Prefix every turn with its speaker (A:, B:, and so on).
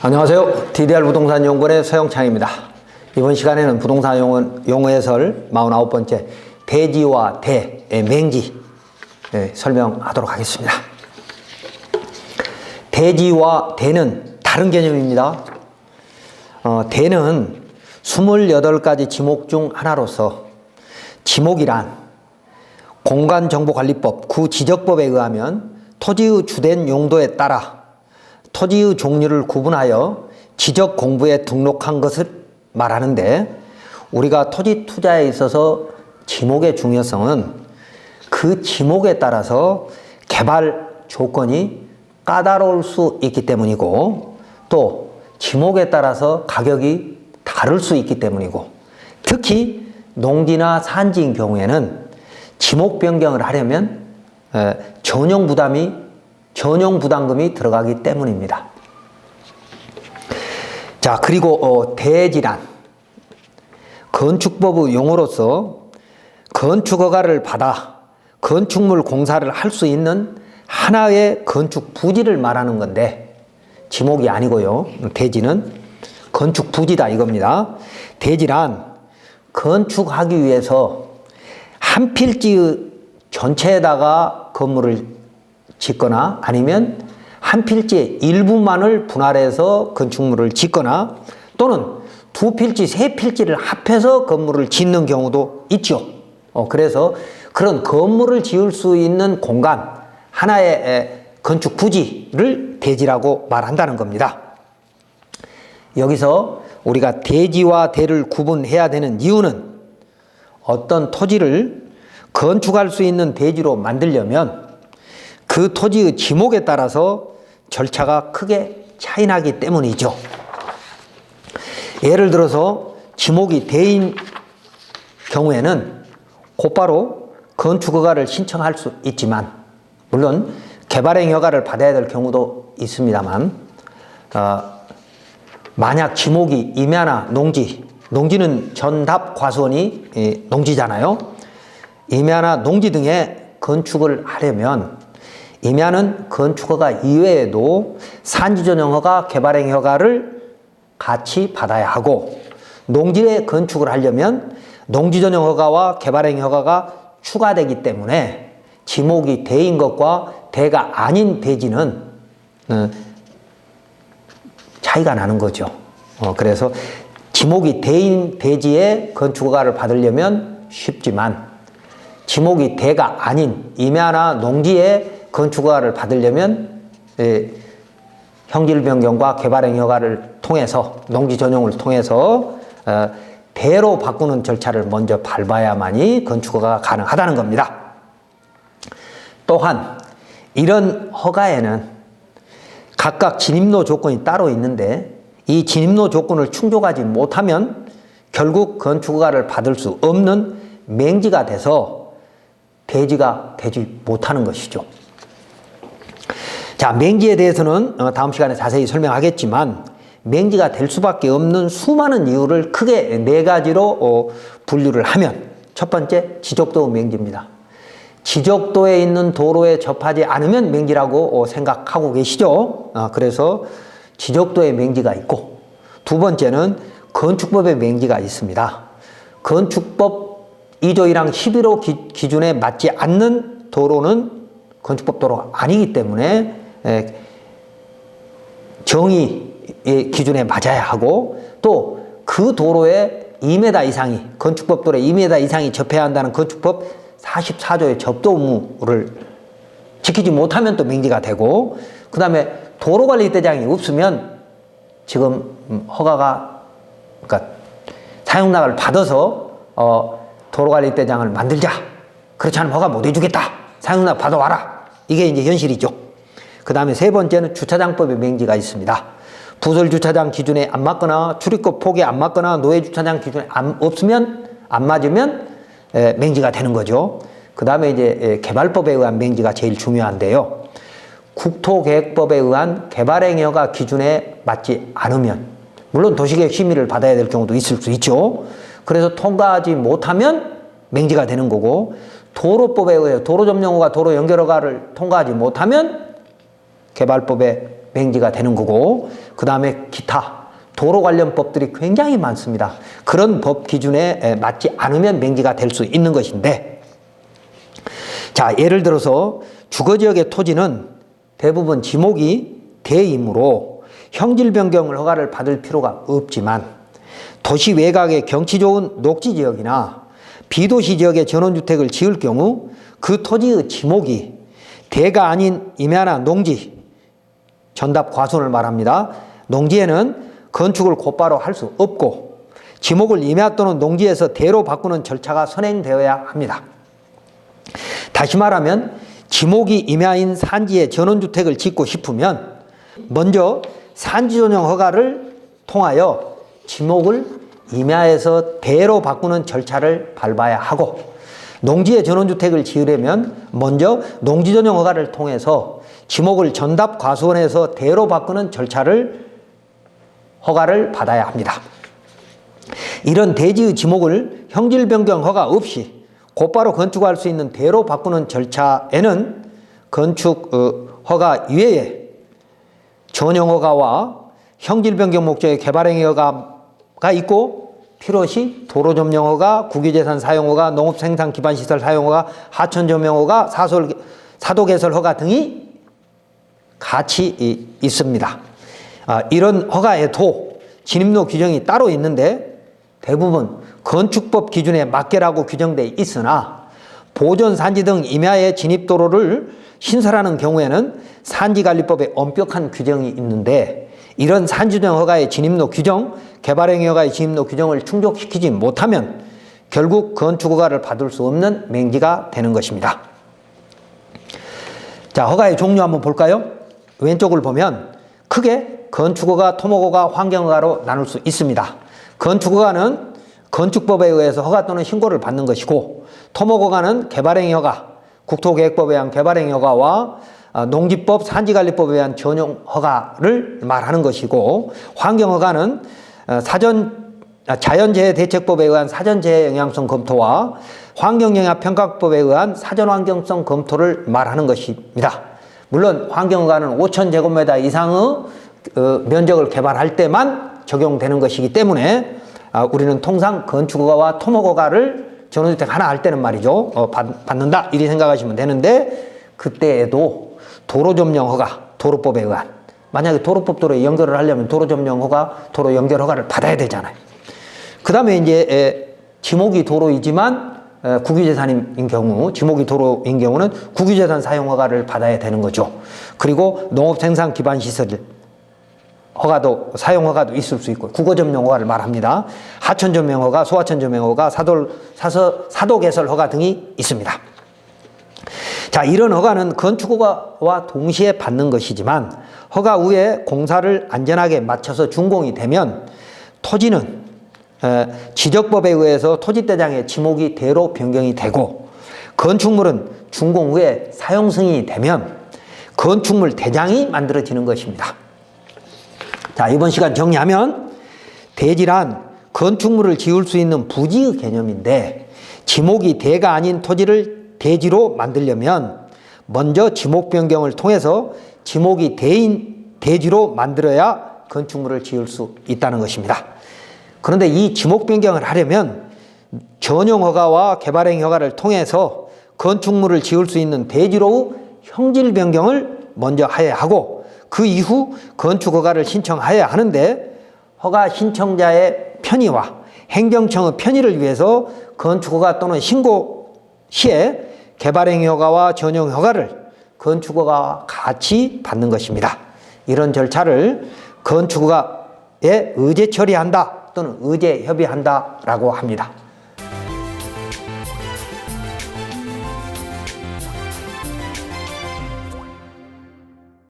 A: 안녕하세요. DDR 부동산 연구원의 서영창입니다. 이번 시간에는 부동산 용어 해설 49번째 대지와 대의 맹지 설명하도록 하겠습니다. 대지와 대는 다른 개념입니다. 대는 28가지 지목 중 하나로서 지목이란 공간정보관리법 구지적법에 의하면 토지의 주된 용도에 따라 토지의 종류를 구분하여 지적 공부에 등록한 것을 말하는데, 우리가 토지 투자에 있어서 지목의 중요성은 그 지목에 따라서 개발 조건이 까다로울 수 있기 때문이고, 또 지목에 따라서 가격이 다를 수 있기 때문이고, 특히 농지나 산지인 경우에는 지목 변경을 하려면 전용 부담금이 들어가기 때문입니다. 자, 그리고 대지란 건축법의 용어로서 건축허가를 받아 건축물 공사를 할 수 있는 하나의 건축 부지를 말하는 건데, 지목이 아니고요. 대지는 건축 부지다 이겁니다. 대지란 건축하기 위해서 한 필지 전체에다가 건물을 짓거나, 아니면 한 필지의 일부만을 분할해서 건축물을 짓거나, 또는 두 필지, 세 필지를 합해서 건물을 짓는 경우도 있죠. 그래서 그런 건물을 지을 수 있는 공간, 하나의 건축 부지를 대지라고 말한다는 겁니다. 여기서 우리가 대지와 대를 구분해야 되는 이유는, 어떤 토지를 건축할 수 있는 대지로 만들려면 그 토지의 지목에 따라서 절차가 크게 차이나기 때문이죠. 예를 들어서 지목이 대인 경우에는 곧바로 건축허가를 신청할 수 있지만, 물론 개발행 허가를 받아야 될 경우도 있습니다만, 만약 지목이 임야나 농지는 전답 과수원이 농지잖아요. 임야나 농지 등에 건축을 하려면 임야는 건축허가 이외에도 산지전용허가, 개발행 허가를 같이 받아야 하고, 농지에 건축을 하려면 농지전용허가와 개발행 허가가 추가되기 때문에 지목이 대인 것과 대가 아닌 대지는 차이가 나는 거죠. 그래서 지목이 대인 대지에 건축허가를 받으려면 쉽지만, 지목이 대가 아닌 임야나 농지에 건축허가를 받으려면 형질 변경과 개발행 허가를 통해서, 농지 전용을 통해서 대로 바꾸는 절차를 먼저 밟아야만이 건축허가가 가능하다는 겁니다. 또한 이런 허가에는 각각 진입로 조건이 따로 있는데, 이 진입로 조건을 충족하지 못하면 결국 건축허가를 받을 수 없는 맹지가 돼서 대지가 되지 못하는 것이죠. 자, 맹지에 대해서는 다음 시간에 자세히 설명하겠지만, 맹지가 될 수밖에 없는 수많은 이유를 크게 4가지로 분류를 하면, 첫 번째, 지적도 맹지입니다. 지적도에 있는 도로에 접하지 않으면 맹지라고 생각하고 계시죠? 그래서 지적도에 맹지가 있고, 두 번째는 건축법에 맹지가 있습니다. 건축법 2조 1항 11호 기준에 맞지 않는 도로는 건축법 도로가 아니기 때문에 정의의 기준에 맞아야 하고, 또 그 도로에 2m 이상이, 건축법 도로에 2m 이상이 접해야 한다는 건축법 44조의 접도 의무를 지키지 못하면 또 맹지가 되고, 그 다음에 도로관리대장이 없으면 지금 허가가, 그러니까 사용락을 받아서 도로관리대장을 만들자, 그렇지 않으면 허가 못 해주겠다, 사용락 받아와라, 이게 이제 현실이죠. 그 다음에 세 번째는 주차장법의 맹지가 있습니다. 부설주차장 기준에 안 맞거나 출입구 폭에 안 맞거나 노예주차장 기준에 안 맞으면 맹지가 되는 거죠. 그 다음에 이제 개발법에 의한 맹지가 제일 중요한데요. 국토계획법에 의한 개발행 허가 기준에 맞지 않으면, 물론 도시계획 심의를 받아야 될 경우도 있을 수 있죠. 그래서 통과하지 못하면 맹지가 되는 거고, 도로법에 의해 도로점령허가, 도로연결허가를 통과하지 못하면 개발법에 맹지가 되는 거고, 그 다음에 기타 도로 관련 법들이 굉장히 많습니다. 그런 법 기준에 맞지 않으면 맹지가 될 수 있는 것인데, 자, 예를 들어서 주거지역의 토지는 대부분 지목이 대이므로 형질 변경 허가를 받을 필요가 없지만, 도시 외곽의 경치 좋은 녹지지역이나 비도시 지역에 전원주택을 지을 경우 그 토지의 지목이 대가 아닌 임야나 농지, 전답 과수원을 말합니다. 농지에는 건축을 곧바로 할 수 없고 지목을 임야 또는 농지에서 대로 바꾸는 절차가 선행되어야 합니다. 다시 말하면 지목이 임야인 산지에 전원주택을 짓고 싶으면 먼저 산지전용 허가를 통하여 지목을 임야에서 대로 바꾸는 절차를 밟아야 하고, 농지에 전원주택을 지으려면 먼저 농지전용 허가를 통해서 지목을 전답 과수원에서 대로 바꾸는 허가를 받아야 합니다. 이런 대지의 지목을 형질 변경 허가 없이 곧바로 건축할 수 있는 대로 바꾸는 절차에는 건축 허가 이외에 전용 허가와 형질 변경 목적의 개발행위 허가가 있고, 필요시 도로 점령 허가, 국유재산 사용 허가, 농업 생산 기반 시설 사용 허가, 하천 점령 허가, 사도 개설 허가 등이 같이 있습니다. 이런 허가에도 진입로 규정이 따로 있는데 대부분 건축법 기준에 맞게라고 규정되어 있으나, 보존 산지 등 임야의 진입도로를 신설하는 경우에는 산지관리법에 엄격한 규정이 있는데, 이런 산지전용 허가의 진입로 규정, 개발행위 허가의 진입로 규정을 충족시키지 못하면 결국 건축허가를 받을 수 없는 맹지가 되는 것입니다. 자, 허가의 종류 한번 볼까요? 왼쪽을 보면 크게 건축허가, 토목허가, 환경허가로 나눌 수 있습니다. 건축허가는 건축법에 의해서 허가 또는 신고를 받는 것이고, 토목허가는 개발행위 허가, 국토계획법에 의한 개발행위 허가와 농지법, 산지관리법에 의한 전용 허가를 말하는 것이고, 환경허가는 자연재해 대책법에 의한 사전재해 영향성 검토와 환경영향평가법에 의한 사전환경성 검토를 말하는 것입니다. 물론 환경허가는 5,000제곱미터 이상의 면적을 개발할 때만 적용되는 것이기 때문에 우리는 통상 건축허가와 토목허가를 전원주택 하나 할 때는 말이죠, 받는다 이렇게 생각하시면 되는데, 그때에도 도로점령 허가, 도로법에 의한, 만약에 도로법도로 연결을 하려면 도로점령 허가, 도로 연결 허가를 받아야 되잖아요. 그 다음에 이제 지목이 도로이지만 국유재산인 경우, 지목이 도로인 경우는 국유재산 사용 허가를 받아야 되는 거죠. 그리고 농업생산 기반 시설 허가도, 사용 허가도 있을 수 있고, 국어점용 허가를 말합니다. 하천 점용 허가, 소하천 점용 허가, 사도 개설 허가 등이 있습니다. 자, 이런 허가는 건축허가와 동시에 받는 것이지만, 허가 후에 공사를 안전하게 마쳐서 준공이 되면 토지는 지적법에 의해서 토지대장의 지목이 대로 변경이 되고, 건축물은 준공 후에 사용 승인이 되면 건축물 대장이 만들어지는 것입니다. 자, 이번 시간 정리하면, 대지란 건축물을 지을 수 있는 부지의 개념인데, 지목이 대가 아닌 토지를 대지로 만들려면 먼저 지목 변경을 통해서 지목이 대인 대지로 만들어야 건축물을 지을 수 있다는 것입니다. 그런데 이 지목 변경을 하려면 전용 허가와 개발행위 허가를 통해서 건축물을 지을 수 있는 대지로 형질 변경을 먼저 해야 하고, 그 이후 건축 허가를 신청해야 하는데, 허가 신청자의 편의와 행정청의 편의를 위해서 건축 허가 또는 신고 시에 개발행위 허가와 전용 허가를 건축 허가와 같이 받는 것입니다. 이런 절차를 건축 허가에 의제 처리한다 또는 의제 협의한다라고 합니다.